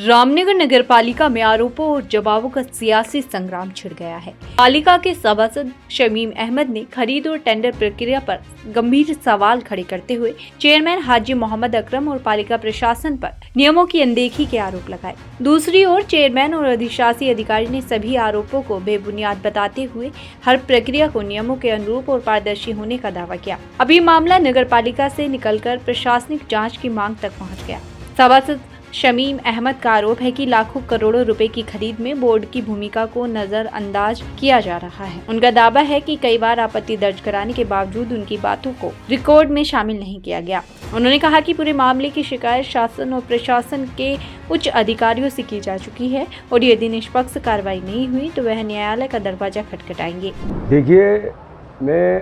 रामनगर नगर पालिका में आरोपों और जवाबों का सियासी संग्राम छिड़ गया है। पालिका के सभासद शमीम अहमद ने खरीद और टेंडर प्रक्रिया पर गंभीर सवाल खड़े करते हुए चेयरमैन हाजी मोहम्मद अकरम और पालिका प्रशासन पर नियमों की अनदेखी के आरोप लगाए। दूसरी ओर चेयरमैन और अधिशासी अधिकारी ने सभी आरोपों को बेबुनियाद बताते हुए हर प्रक्रिया को नियमों के अनुरूप और पारदर्शी होने का दावा किया। अब ये मामला नगर पालिका से निकलकर प्रशासनिक जाँच की मांग तक पहुँच गया। सभासद शमीम अहमद का आरोप है कि लाखों करोड़ों रुपए की खरीद में बोर्ड की भूमिका को नजरअंदाज किया जा रहा है। उनका दावा है कि कई बार आपत्ति दर्ज कराने के बावजूद उनकी बातों को रिकॉर्ड में शामिल नहीं किया गया। उन्होंने कहा कि पूरे मामले की शिकायत शासन और प्रशासन के उच्च अधिकारियों से की जा चुकी है और यदि निष्पक्ष कार्रवाई नहीं हुई तो वह न्यायालय का दरवाजा खटखटाएंगे। देखिए, मैं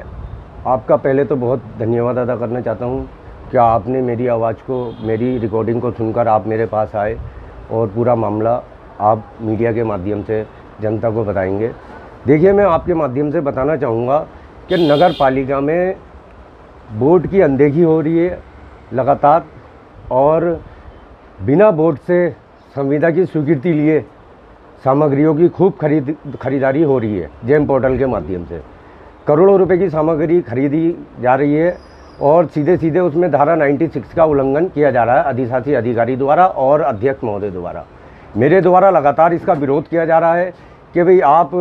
आपका पहले तो बहुत धन्यवाद अदा करना चाहता हूँ क्या आपने मेरी आवाज़ को, मेरी रिकॉर्डिंग को सुनकर आप मेरे पास आए और पूरा मामला आप मीडिया के माध्यम से जनता को बताएंगे। देखिए, मैं आपके माध्यम से बताना चाहूँगा कि नगर पालिका में बोर्ड की अनदेखी हो रही है लगातार और बिना बोर्ड से संविदा की स्वीकृति लिए सामग्रियों की खूब खरीदारी हो रही है। जेम पोर्टल के माध्यम से करोड़ों रुपए की सामग्री खरीदी जा रही है और सीधे सीधे उसमें धारा 96 का उल्लंघन किया जा रहा है अधिशासी अधिकारी द्वारा और अध्यक्ष महोदय द्वारा। मेरे द्वारा लगातार इसका विरोध किया जा रहा है कि भाई आप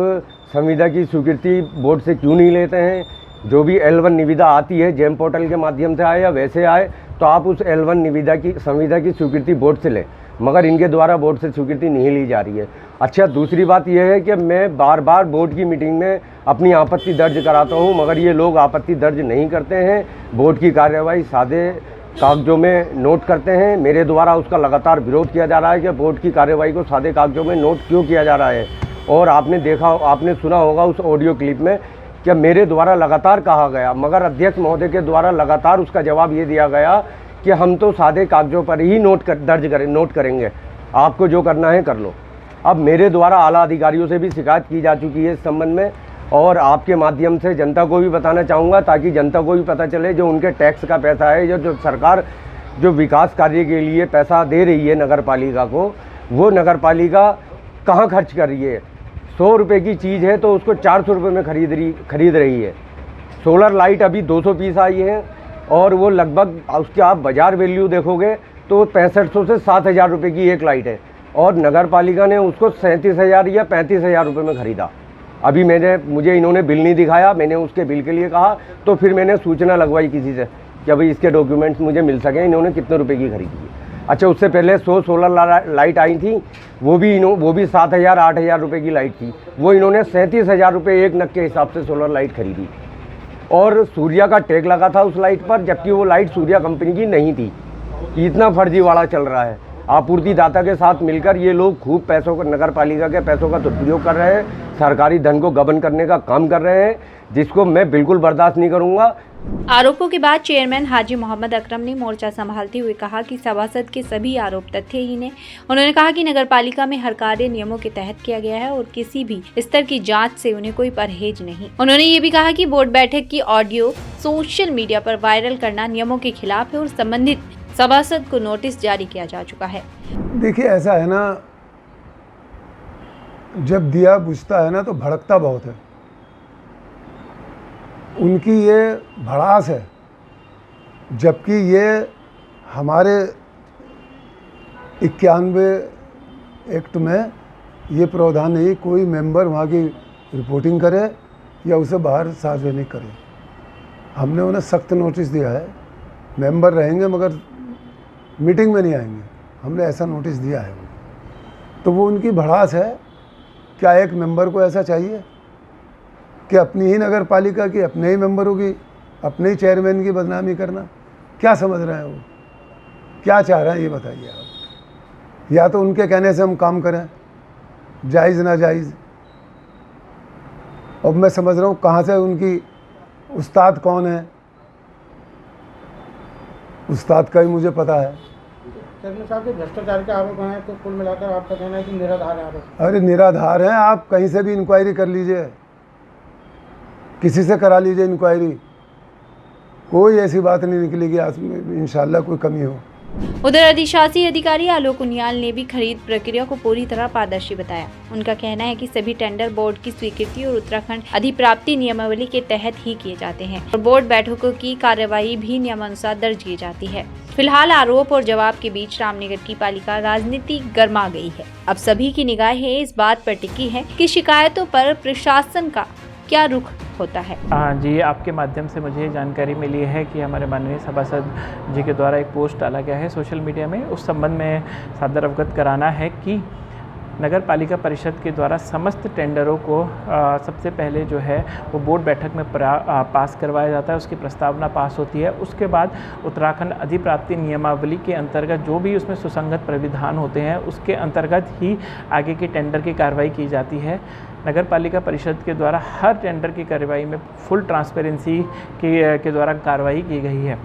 संविदा की स्वीकृति बोर्ड से क्यों नहीं लेते हैं। जो भी L1 निविदा आती है जेम पोर्टल के माध्यम से आए या वैसे आए तो आप उस L1 निविदा की संविदा की स्वीकृति बोर्ड से लें, मगर इनके द्वारा बोर्ड से स्वीकृति नहीं ली जा रही है। अच्छा, दूसरी बात यह है कि मैं बार बार बोर्ड की मीटिंग में अपनी आपत्ति दर्ज कराता हूं, मगर ये लोग आपत्ति दर्ज नहीं करते हैं। बोर्ड की कार्यवाही सादे कागजों में नोट करते हैं। मेरे द्वारा उसका लगातार विरोध किया जा रहा है कि बोर्ड की कार्यवाही को सादे कागजों में नोट क्यों किया जा रहा है। और आपने सुना होगा उस ऑडियो क्लिप में कि मेरे द्वारा लगातार कहा गया, मगर अध्यक्ष महोदय के द्वारा लगातार उसका जवाब ये दिया गया कि हम तो सादे कागजों पर ही नोट करेंगे, आपको जो करना है कर लो। अब मेरे द्वारा आला अधिकारियों से भी शिकायत की जा चुकी है इस संबंध में और आपके माध्यम से जनता को भी बताना चाहूँगा ताकि जनता को भी पता चले जो उनके टैक्स का पैसा है, जो सरकार जो विकास कार्य के लिए पैसा दे रही है नगर पालिका को, वो नगर पालिका कहाँ खर्च कर रही है। 100 रुपये की चीज़ है तो उसको 400 रुपये में खरीद रही है। सोलर लाइट अभी 200 पीस आई है और वो लगभग उसके आप बाज़ार वैल्यू देखोगे तो 6500 से 7000 रुपये की एक लाइट है और नगर पालिका ने उसको 37,000 या 35,000 रुपये में ख़रीदा। अभी मुझे इन्होंने बिल नहीं दिखाया, मैंने उसके बिल के लिए कहा तो फिर मैंने सूचना लगवाई किसी से कि भाई इसके डॉक्यूमेंट्स मुझे मिल सकें, इन्होंने कितने रुपए की खरीदी है। अच्छा, उससे पहले 100 सोलर लाइट आई थी, वो भी 7,000 8,000 रुपये की लाइट थी, वो इन्होंने 37,000 रुपये एक नग के हिसाब से सोलर लाइट खरीदी और सूर्या का टैग लगा था उस लाइट पर, जबकि वो लाइट सूर्या कंपनी की नहीं थी। इतना फर्जीवाड़ा चल रहा है। आपूर्तिदाता के साथ मिलकर ये लोग खूब पैसों को, नगर पालिका के पैसों का दुरुपयोग कर रहे हैं, सरकारी धन को गबन करने का काम कर रहे हैं, जिसको मैं बिल्कुल बर्दाश्त नहीं करूंगा। आरोपों के बाद चेयरमैन हाजी मोहम्मद अकरम ने मोर्चा संभालते हुए कहा कि सभासद के सभी आरोप तथ्यहीन हैं। उन्होंने कहा कि नगर पालिका में हर कार्य नियमों के तहत किया गया है और किसी भी स्तर की जांच से उन्हें कोई परहेज नहीं। उन्होंने ये भी कहा कि बोर्ड बैठक की ऑडियो सोशल मीडिया पर वायरल करना नियमों के खिलाफ है और संबंधित सभासद को नोटिस जारी किया जा चुका है। देखिए, ऐसा है ना, जब दिया बुझता है ना तो भड़कता बहुत है। उनकी ये भड़ास है, जबकि ये हमारे 91 एक्ट में ये प्रावधान नहीं कोई मेंबर वहाँ की रिपोर्टिंग करे या उसे बाहर सार्वजनिक करे। हमने उन्हें सख्त नोटिस दिया है, मेंबर रहेंगे मगर मीटिंग में नहीं आएंगे, हमने ऐसा नोटिस दिया है। तो वो उनकी भड़ास है। क्या एक मेंबर को ऐसा चाहिए कि अपनी ही नगर पालिका की, अपने ही मेंबरों की, अपने ही चेयरमैन की बदनामी करना? क्या समझ रहे हैं वो, क्या चाह रहे हैं ये बताइए आप। या तो उनके कहने से हम काम करें, जायज़ ना जायज़। अब मैं समझ रहा हूँ कहाँ से उनकी उस्ताद कौन है, उस्ताद का ही मुझे पता है। चेयरमैन साहब के भ्रष्टाचार के आरोप हैं तो कुल मिलाकर आपका कहना है कि निराधार आरोप? अरे निराधार हैं, आप कहीं से भी इंक्वायरी कर लीजिए, किसी से करा लीजिए इंक्वायरी, कोई ऐसी बात नहीं निकलेगी आज में इंशाल्लाह कोई कमी हो। उधर अधिशासी अधिकारी आलोक उनियाल ने भी खरीद प्रक्रिया को पूरी तरह पारदर्शी बताया। उनका कहना है कि सभी टेंडर बोर्ड की स्वीकृति और उत्तराखंड अधिप्राप्ति नियमावली के तहत ही किए जाते हैं और बोर्ड बैठकों की कार्यवाही भी नियमानुसार दर्ज की जाती है। फिलहाल आरोप और जवाब के बीच रामनगर की पालिका राजनीति गर्मा गई है। अब सभी की निगाहें इस बात पर टिकी है कि शिकायतों पर प्रशासन का क्या रुख होता है। जी, आपके माध्यम से मुझे जानकारी मिली है कि हमारे माननीय सभासद जी के द्वारा एक पोस्ट डाला गया है सोशल मीडिया में। उस संबंध में सादर अवगत कराना है कि नगर पालिका परिषद के द्वारा समस्त टेंडरों को सबसे पहले जो है वो बोर्ड बैठक में पास करवाया जाता है, उसकी प्रस्तावना पास होती है। उसके बाद उत्तराखंड अधिप्राप्ति नियमावली के अंतर्गत जो भी उसमें सुसंगत प्राविधान होते हैं उसके अंतर्गत ही आगे की टेंडर की कार्रवाई की जाती है। नगर पालिका परिषद के द्वारा हर टेंडर की कार्रवाई में फुल ट्रांसपेरेंसी के द्वारा कार्रवाई की गई है।